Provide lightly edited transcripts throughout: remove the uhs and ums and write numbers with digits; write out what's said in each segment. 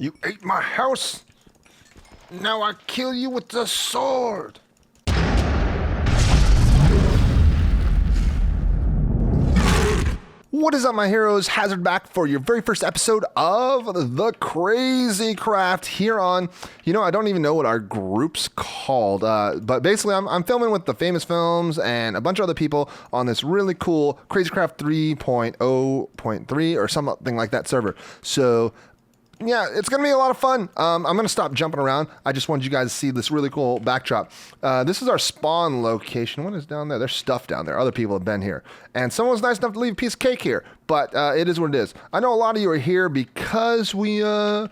You ate my house. Now I kill you with the sword. What is up, my heroes? Hazard back for your very first episode of the Crazy Craft here on, I don't even know what our group's called, but basically I'm filming with the Famous Films and a bunch of other people on this really cool Crazy Craft 3.0.3 or something like that server. So yeah, it's going to be a lot of fun. I'm going to stop jumping around. I just wanted you guys to see this really cool backdrop. This is our spawn location. What is down there? There's stuff down there. Other people have been here. And someone was nice enough to leave a piece of cake here. But it is what it is. I know a lot of you are here because we have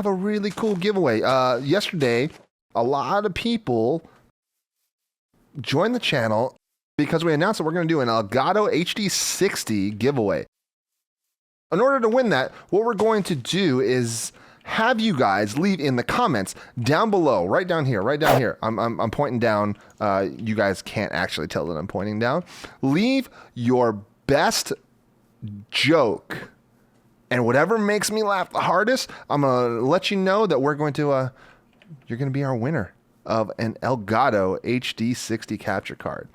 a really cool giveaway. Yesterday, a lot of people joined the channel because we announced that we're going to do an ELGATO HD60 giveaway. In order to win that, what we're going to do is have you guys leave in the comments down below, right down here. I'm pointing down. You guys can't actually tell that I'm pointing down. Leave your best joke, and whatever makes me laugh the hardest, I'm gonna let you know that we're going to. You're going to be our winner of an ELGATO HD60 capture card.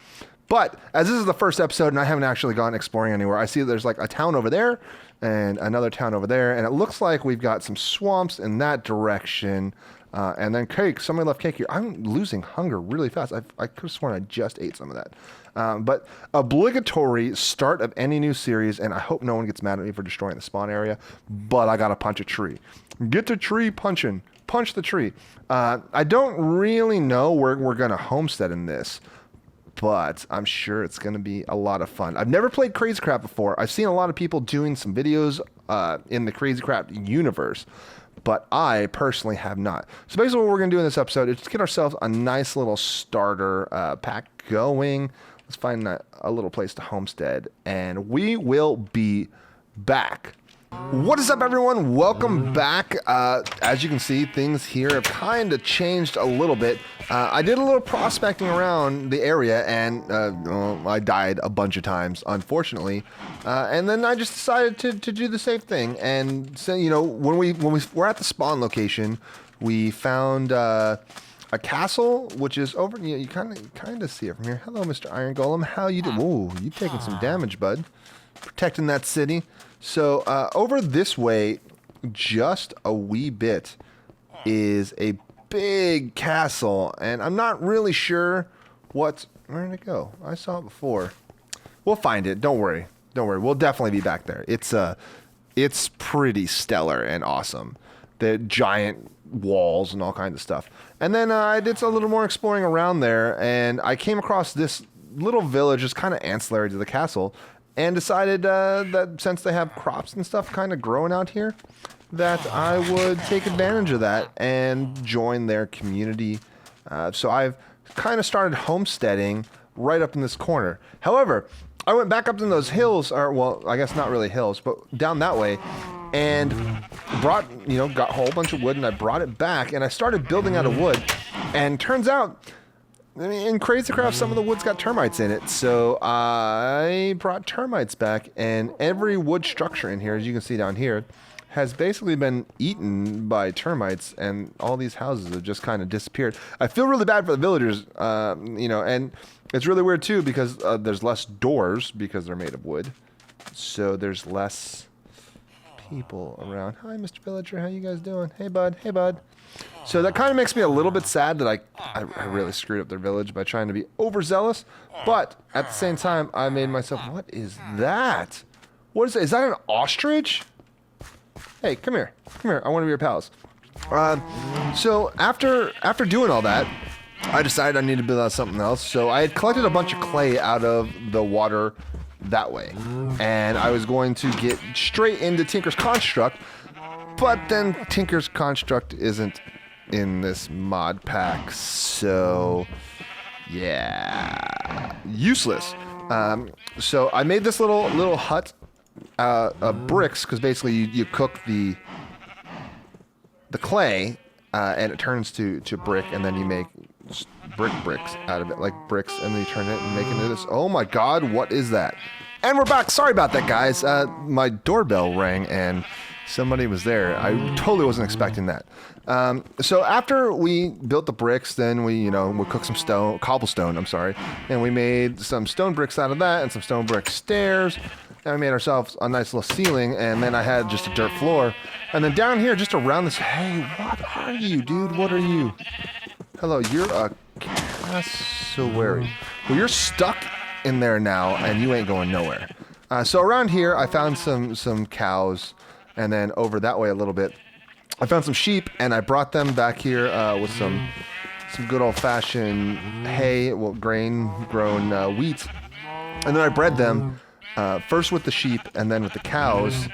But as this is the first episode and I haven't actually gone exploring anywhere, I see there's like a town over there and another town over there. And it looks like we've got some swamps in that direction. And then cake. Somebody left cake here. I'm losing hunger really fast. I could have sworn I just ate some of that. But obligatory start of any new series, and I hope no one gets mad at me for destroying the spawn area, but I got to punch a tree. Get the tree punching. Punch the tree. I don't really know where we're going to homestead in this, but I'm sure it's going to be a lot of fun. I've never played Crazy Craft before. I've seen a lot of people doing some videos in the Crazy Craft universe, but I personally have not. So basically what we're going to do in this episode is just get ourselves a nice little starter pack going. Let's find a little place to homestead, and we will be back. What is up, everyone? Welcome back. As you can see, things here have kind of changed a little bit. I did a little prospecting around the area, and I died a bunch of times, unfortunately. And then I just decided to do the safe thing. And so, when we were at the spawn location, we found a castle, which is over. You kind of see it from here. Hello, Mr. Iron Golem. How you doing? Ooh, you taking some damage, bud. Protecting that city. So over this way, just a wee bit, is a big castle, and I'm not really sure where did it go? I saw it before. We'll find it. Don't worry. We'll definitely be back there. It's pretty stellar and awesome. The giant walls and all kinds of stuff. And then I did a little more exploring around there, and I came across this little village, just kind of ancillary to the castle. And decided that since they have crops and stuff kind of growing out here, that I would take advantage of that and join their community. So I've kind of started homesteading right up in this corner. However, I went back up in those hills, or well, I guess not really hills, but down that way, and got a whole bunch of wood, and I brought it back, and I started building out of wood. And turns out, in Crazy Craft, some of the wood's got termites in it, so I brought termites back, and every wood structure in here, as you can see down here, has basically been eaten by termites, and all these houses have just kind of disappeared. I feel really bad for the villagers, and it's really weird too because there's less doors because they're made of wood, so there's less people around. Hi, Mr. Villager, how you guys doing? Hey, bud. Hey, bud. So that kind of makes me a little bit sad that I really screwed up their village by trying to be overzealous. But at the same time, I made myself, what is that? What is that? Is that an ostrich? Hey, come here. Come here. I want to be your pals. So after doing all that, I decided I needed to build out something else. So I had collected a bunch of clay out of the water that way. And I was going to get straight into Tinker's Construct. But then Tinker's Construct isn't in this mod pack, so yeah, useless. So I made this little hut of bricks, because basically you cook the clay and it turns to brick, and then you make bricks out of it, like bricks, and then you turn it and make it into this. Oh my God, what is that? And we're back. Sorry about that, guys. My doorbell rang, and Somebody was there. I totally wasn't expecting that. So after we built the bricks, then we cooked some cobblestone, and we made some stone bricks out of that and some stone brick stairs. And we made ourselves a nice little ceiling, and then I had just a dirt floor. And then down here, just around this, hey, what are you, dude? What are you? Hello, you're a cassowary. Well, you're stuck in there now, and you ain't going nowhere. So around here, I found some cows, and then over that way a little bit, I found some sheep, and I brought them back here with some good old-fashioned hay, well, grain-grown wheat, and then I bred them first with the sheep and then with the cows.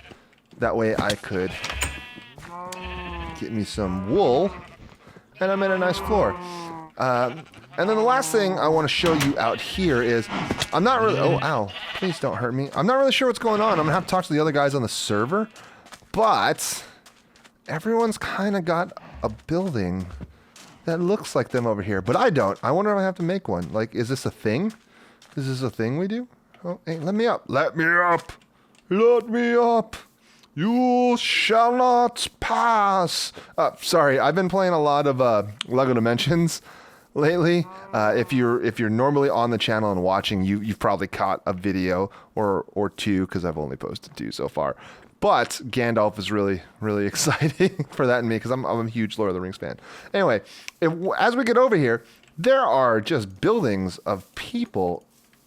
That way I could get me some wool, and I made a nice floor. And then the last thing I want to show you out here is, I'm not really, oh, ow, please don't hurt me. I'm not really sure what's going on. I'm going to have to talk to the other guys on the server, but everyone's kind of got a building that looks like them over here, but I don't. I wonder if I have to make one. Like, is this a thing? Is this a thing we do? Oh, hey, let me up. Let me up. Let me up. You shall not pass. Sorry, I've been playing a lot of LEGO Dimensions lately. If you're normally on the channel and watching, you've probably caught a video or two, because I've only posted 2 so far. But Gandalf is really, really exciting for that and me, because I'm a huge Lord of the Rings fan. Anyway, as we get over here, there are just buildings of people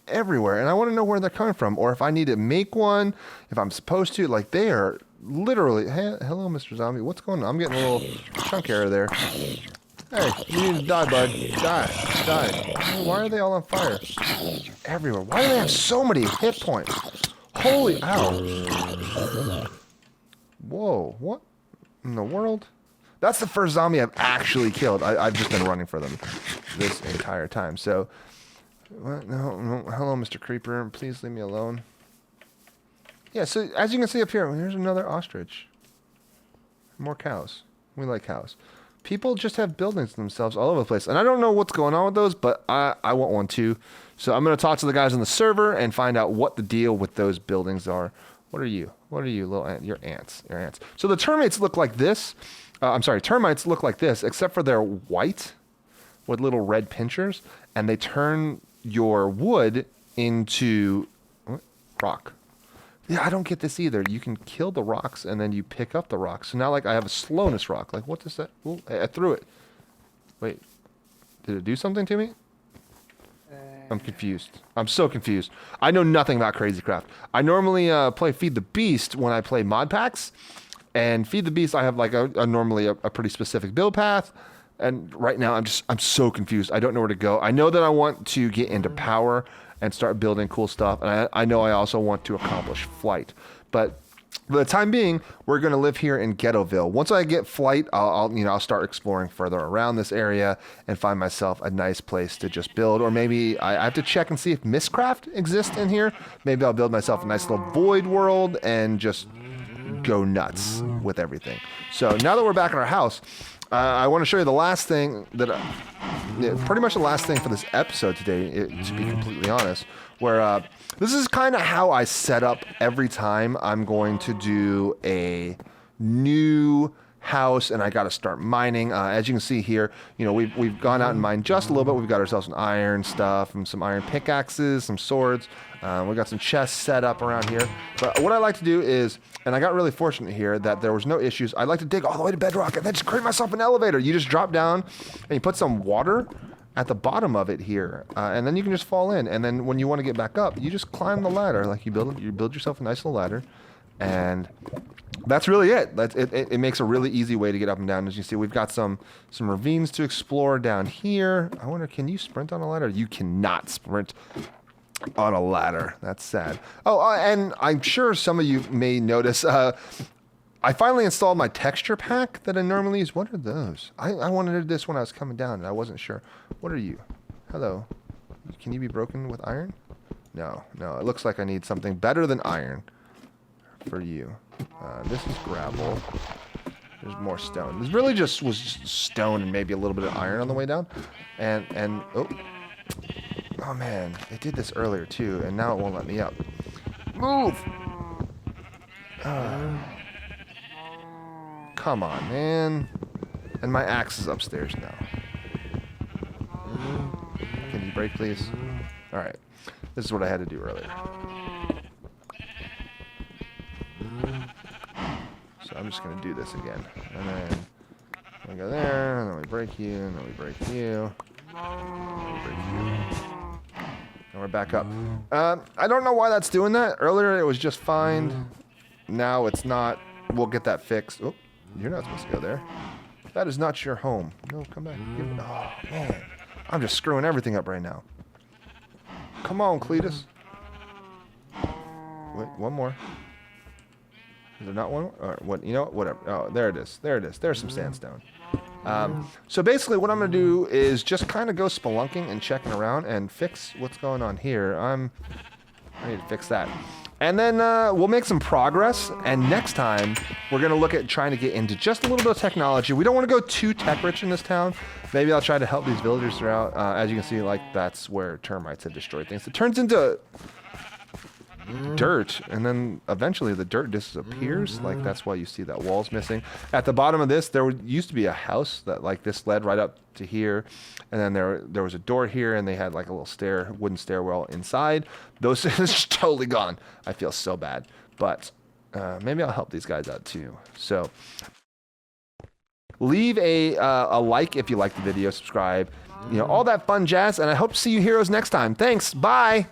everywhere, and I want to know where they're coming from, or if I need to make one, if I'm supposed to. Like, they are literally, hey, hello, Mr. Zombie, what's going on? I'm getting a little chunk error there. Hey, you need to die, bud. Die. Why are they all on fire? Everywhere. Why do they have so many hit points? Holy, ow. Whoa, what in the world? That's the first zombie I've actually killed. I've just been running for them this entire time, so... What? No. Hello, Mr. Creeper. Please leave me alone. Yeah, so as you can see up here, here's another ostrich. More cows. We like cows. People just have buildings themselves all over the place. And I don't know what's going on with those, but I want one too. So I'm going to talk to the guys on the server and find out what the deal with those buildings are. What are you? What are you, little ant? You're ants. You're ants. So the termites look like this. Termites look like this, except for they're white with little red pinchers, and they turn your wood into rock. Yeah, I don't get this either. You can kill the rocks and then you pick up the rocks. So now, like, I have a slowness rock. Like, what does that? Ooh, I threw it. Wait, did it do something to me? I'm confused. I'm so confused. I know nothing about Crazy Craft. I normally play Feed the Beast when I play mod packs, and Feed the Beast I have like normally a pretty specific build path. And right now, I'm so confused. I don't know where to go. I know that I want to get into power and start building cool stuff. And I know I also want to accomplish flight. But for the time being, we're going to live here in Ghettoville. Once I get flight, I'll start exploring further around this area and find myself a nice place to just build. Or maybe I have to check and see if Mistcraft exists in here. Maybe I'll build myself a nice little void world and just go nuts with everything. So now that we're back in our house, I want to show you the last thing pretty much the last thing for this episode today, to be completely honest, where this is kind of how I set up every time I'm going to do a new house and I got to start mining. As you can see here, we've gone out and mined just a little bit. We've got ourselves some iron stuff and some iron pickaxes, some swords. We've got some chests set up around here. But what I like to do is, and I got really fortunate here that there was no issues, I like to dig all the way to bedrock and then just create myself an elevator. You just drop down and you put some water at the bottom of it here, and then you can just fall in. And then when you want to get back up, you just climb the ladder. Like you build yourself a nice little ladder, and that's really it. It makes a really easy way to get up and down. As you see, we've got some ravines to explore down here. I wonder, can you sprint on a ladder? You cannot sprint on a ladder. That's sad. Oh, and I'm sure some of you may notice, I finally installed my texture pack that I normally use. What are those? I wanted this when I was coming down and I wasn't sure. What are you? Hello. Can you be broken with iron? No. It looks like I need something better than iron for you. This is gravel. There's more stone. This really just was stone and maybe a little bit of iron on the way down. And oh man, it did this earlier too, and now it won't let me up. Move! come on, man. And my axe is upstairs now. Can you break, please? All right. This is what I had to do earlier. So I'm just going to do this again. And then we go there, and then we break you, and then we break you. And we break you. And we're back up. I don't know why that's doing that. Earlier it was just fine. Now it's not. We'll get that fixed. Oh, you're not supposed to go there. That is not your home. No, come back. Oh, man. I'm just screwing everything up right now. Come on, Cletus. Wait, one more. Is there not one more? Or what? You know what? Whatever. Oh, there it is. There it is. There's some sandstone. So basically what I'm going to do is just kind of go spelunking and checking around and fix what's going on here. I need to fix that. And then we'll make some progress, and next time we're going to look at trying to get into just a little bit of technology. We don't want to go too tech-rich in this town. Maybe I'll try to help these villagers throughout. As you can see, like, that's where termites have destroyed things. It turns into dirt, and then eventually the dirt disappears. Like, that's why you see that wall's missing. At the bottom of this, there used to be a house that, like, this led right up to here, and then there was a door here, and they had like a little wooden stairwell inside. Those is totally gone. I feel so bad, but maybe I'll help these guys out too. So leave a like if you like the video, subscribe, you know, all that fun jazz, and I hope to see you heroes next time. Thanks. Bye.